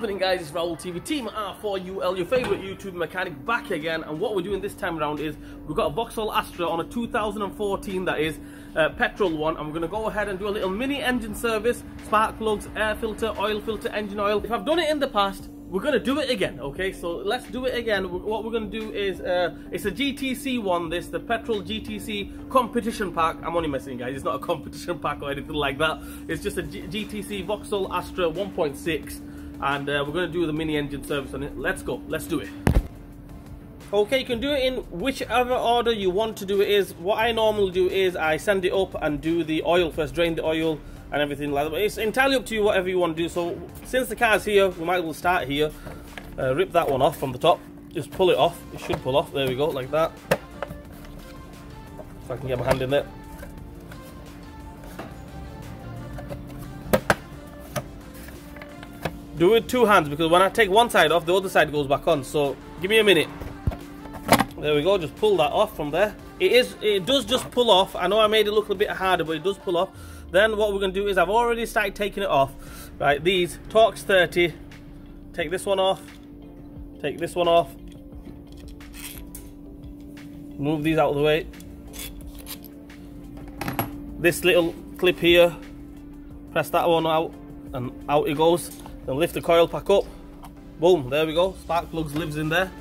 happening, guys? It's Vauxhall TV Team R4UL, your favourite YouTube mechanic, back again. And what we're doing this time around is we've got a Vauxhall Astra on a 2014, that is, petrol one, and we're going to go ahead and do a little mini engine service, spark plugs, air filter, oil filter, engine oil. If I've done it in the past, we're going to do it again, okay? So let's do it again. What we're going to do is, it's a GTC one, the petrol GTC competition pack. I'm only messing, guys. It's not a competition pack or anything like that. It's just a GTC Vauxhall Astra 1.6. And we're going to do the mini engine service on it. Let's go. Let's do it. Okay, you can do it in whichever order you want to do it. Is what I normally do is I send it up and do the oil first, drain the oil and everything like that. But it's entirely up to you, whatever you want to do. So since the car's here, we might as well start here. Rip that one off from the top. Just pull it off. It should pull off. There we go, like that. If I can get my hand in there. Do it with two hands, because when I take one side off, the other side goes back on. So give me a minute. There we go. Just pull that off from there. It does just pull off. I know I made it look a bit harder, but it does pull off. Then what we're going to do is, I've already started taking it off. Right, these Torx 30. Take this one off. Take this one off. Move these out of the way. This little clip here. Press that one out, and out it goes. Then lift the coil pack up. Boom, there we go. Spark plugs lives in there.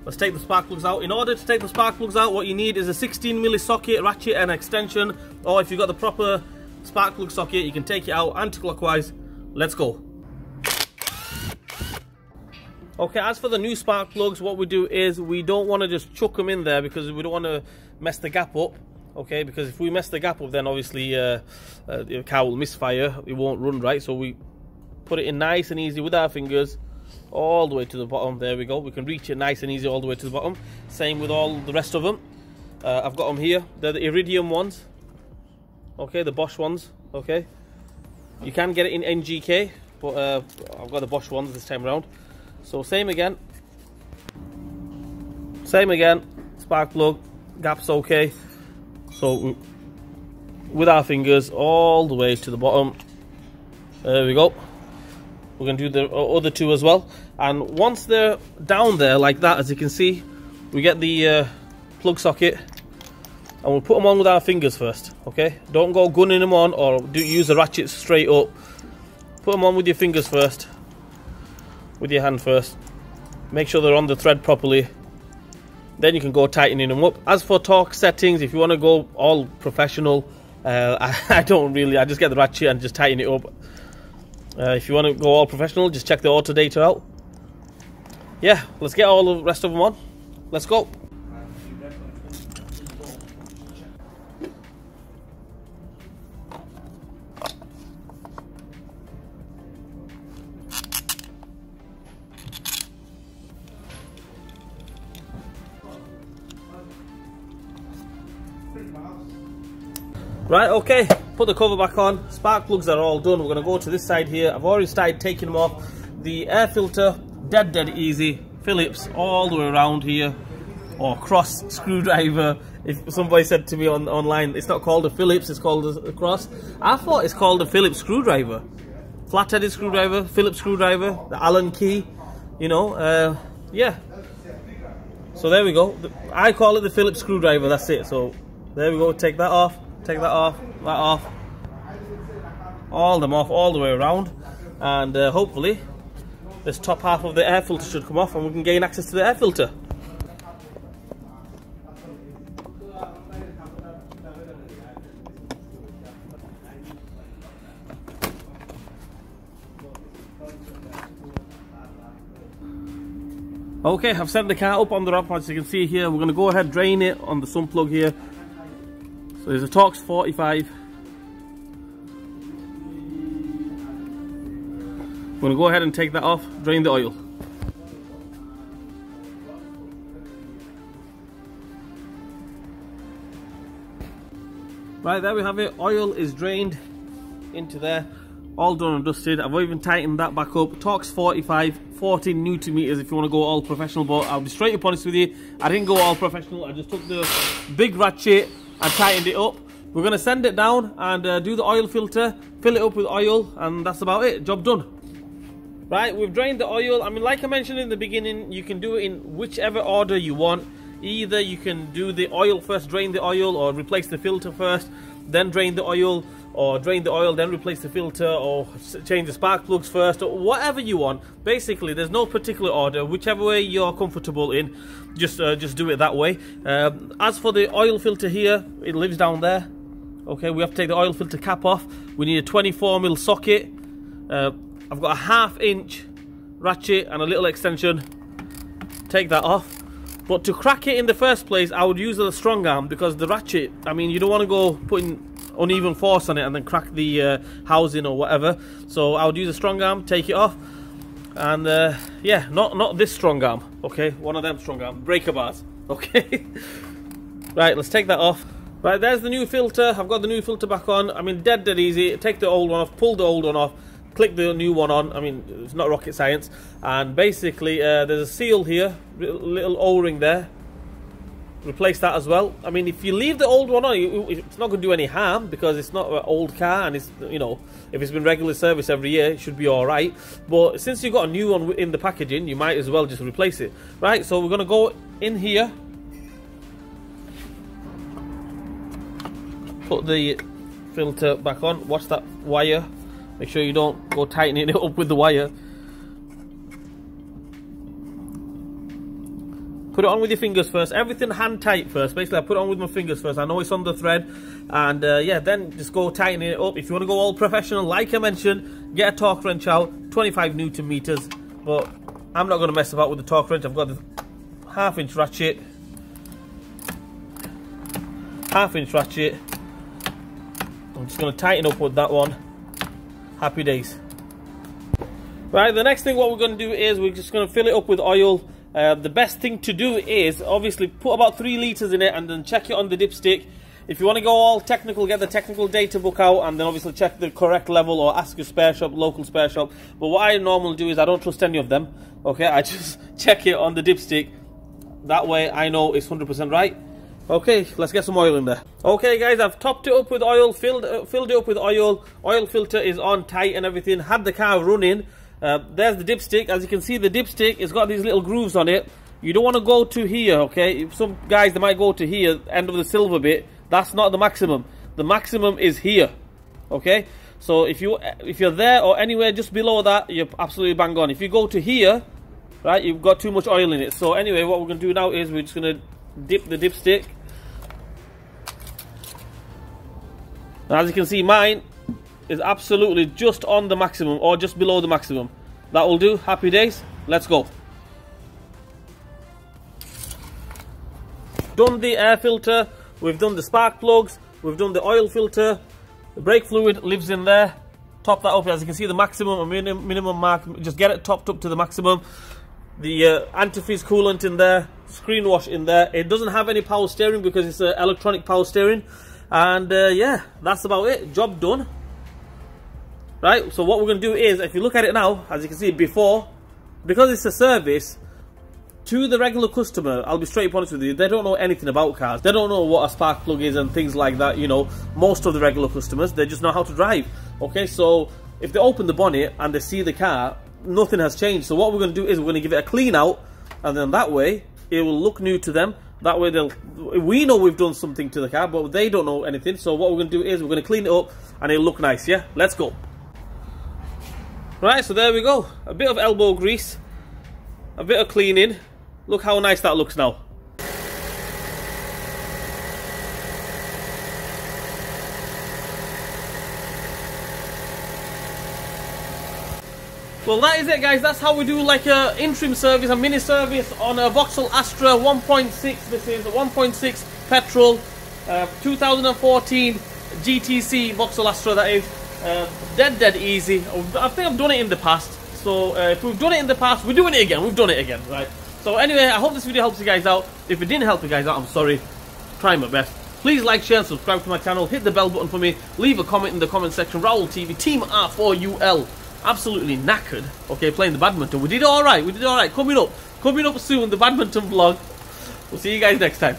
Let's take the spark plugs out. In order to take the spark plugs out, what you need is a 16mm socket, ratchet and extension. Or if you've got the proper spark plug socket, you can take it out anti-clockwise. Let's go. Okay, as for the new spark plugs, what we do is we don't want to just chuck them in there, because we don't want to mess the gap up. Okay, because if we mess the gap up, then obviously the car will misfire. It won't run right. So we put it in nice and easy with our fingers all the way to the bottom. There we go. We can reach it nice and easy all the way to the bottom. Same with all the rest of them. I've got them here. They're the Iridium ones. Okay, the Bosch ones. Okay, you can get it in NGK, but I've got the Bosch ones this time around. So same again. Same again. Spark plug. Gap's okay. So with our fingers all the way to the bottom. There we go. We're going to do the other two as well. And once they're down there like that, as you can see, we get the plug socket, and we'll put them on with our fingers first. Okay, don't go gunning them on or use the ratchet straight up. Put them on with your fingers first, with your hand first. Make sure they're on the thread properly. Then you can go tightening them up. As for torque settings, if you want to go all professional, I don't really. I just get the ratchet and just tighten it up. If you want to go all professional, just check the auto data out. Yeah, let's get all the rest of them on. Let's go. Right, okay, put the cover back on. Spark plugs are all done. We're going to go to this side here. I've already started taking them off. The air filter, dead easy. Phillips all the way around here. Or cross screwdriver. If somebody said to me online, it's not called a Phillips, it's called a cross. I thought it's called a Phillips screwdriver. Flat-headed screwdriver, Phillips screwdriver, the Allen key, you know, yeah. So there we go. I call it the Phillips screwdriver, that's it. So there we go, take that off. Take that off, all them off, all the way around, and hopefully this top half of the air filter should come off and we can gain access to the air filter. Okay, I've set the car up on the ramp, as you can see here. We're going to go ahead and drain it on the sun plug here. So there's a Torx 45. I'm going to go ahead and take that off, drain the oil. Right, there we have it. Oil is drained into there. All done and dusted. I've even tightened that back up. Torx 45, 14 Newton meters if you want to go all professional, but I'll be straight up honest with you. I didn't go all professional. I just took the big ratchet and tightened it up. We're going to send it down and do the oil filter, fill it up with oil, and that's about it. Job done. Right, we've drained the oil. I mean, like I mentioned in the beginning, you can do it in whichever order you want. Either you can do the oil first, drain the oil, or replace the filter first, then drain the oil, or drain the oil, then replace the filter, or change the spark plugs first, or whatever you want. Basically, there's no particular order. Whichever way you're comfortable in, just do it that way. As for the oil filter here, it lives down there. Okay, we have to take the oil filter cap off. We need a 24mm socket. I've got a 1/2 inch ratchet and a little extension. Take that off. But to crack it in the first place, I would use a strong arm, because the ratchet, I mean, you don't want to go putting uneven force on it and then crack the housing or whatever. So I would use a strong arm, take it off, and yeah, not this strong arm, okay, one of them strong arm breaker bars, okay. Right, let's take that off. Right, there's the new filter. I've got the new filter back on. I mean, dead easy. Take the old one off, pull the old one off, click the new one on. I mean, it's not rocket science. And basically, there's a seal here, little O-ring there. Replace that as well. I mean, if you leave the old one on, it's not going to do any harm, because it's not an old car, and it's, you know, if it's been regular service every year, it should be all right. But since you've got a new one in the packaging, you might as well just replace it. Right, so we're going to go in here, put the filter back on. Watch that wire. Make sure you don't go tightening it up with the wire. Put it on with your fingers first. Everything hand tight first. Basically, I put it on with my fingers first. I know it's on the thread. And yeah, then just go tightening it up. If you want to go all professional, like I mentioned, get a torque wrench out. 25 Newton meters. But I'm not going to mess about with the torque wrench. I've got the 1/2 inch ratchet. 1/2 inch ratchet. I'm just going to tighten up with that one. Happy days. Right, the next thing what we're going to do is we're just going to fill it up with oil. The best thing to do is obviously put about 3 litres in it and then check it on the dipstick. If you want to go all technical, get the technical data book out and then obviously check the correct level, or ask your spare shop, local spare shop. But what I normally do is I don't trust any of them. Okay, I just check it on the dipstick. That way I know it's 100% right. Okay, let's get some oil in there. Okay guys, I've topped it up with oil, filled it up with oil. Oil filter is on tight and everything. Had the car running. There's the dipstick. As you can see, the dipstick has got these little grooves on it. You don't want to go to here, okay? Some guys, they might go to here, end of the silver bit. That's not the maximum. The maximum is here, okay? So if you're there or anywhere just below that, you're absolutely bang on. If you go to here, right, you've got too much oil in it. So anyway, what we're going to do now is we're just going to dip the dipstick. Now, as you can see, mine is absolutely just on the maximum or just below the maximum. That will do. Happy days. Let's go. Done the air filter, we've done the spark plugs, we've done the oil filter, the brake fluid lives in there. Top that up. As you can see, the maximum and minimum mark, just get it topped up to the maximum. The antifreeze coolant in there, screen wash in there. It doesn't have any power steering because it's an electronic power steering. And yeah, that's about it. Job done. Right, so what we're going to do is, if you look at it now, as you can see before, because it's a service, to the regular customer, I'll be straight up honest with you, they don't know anything about cars. They don't know what a spark plug is and things like that, you know. Most of the regular customers, they just know how to drive. Okay, so if they open the bonnet and they see the car, nothing has changed. So what we're going to do is we're going to give it a clean out, and then that way, it will look new to them. That way, we know we've done something to the car, but they don't know anything. So what we're going to do is we're going to clean it up, and it'll look nice, yeah? Let's go. Right, so there we go. A bit of elbow grease, a bit of cleaning. Look how nice that looks now. Well, that is it, guys. That's how we do like a interim service, a mini service on a Vauxhall Astra 1.6. This is a 1.6 petrol, 2014 GTC Vauxhall Astra, that is. Dead easy. I think I've done it in the past. So if we've done it in the past, we're doing it again. We've done it again, right? So anyway, I hope this video helps you guys out. If it didn't help you guys out, I'm sorry. Trying my best. Please like, share, and subscribe to my channel. Hit the bell button for me. Leave a comment in the comment section. Raoul TV, Team R4UL. Absolutely knackered. Okay, playing the badminton. We did alright. We did alright. Coming up soon, the badminton vlog. We'll see you guys next time.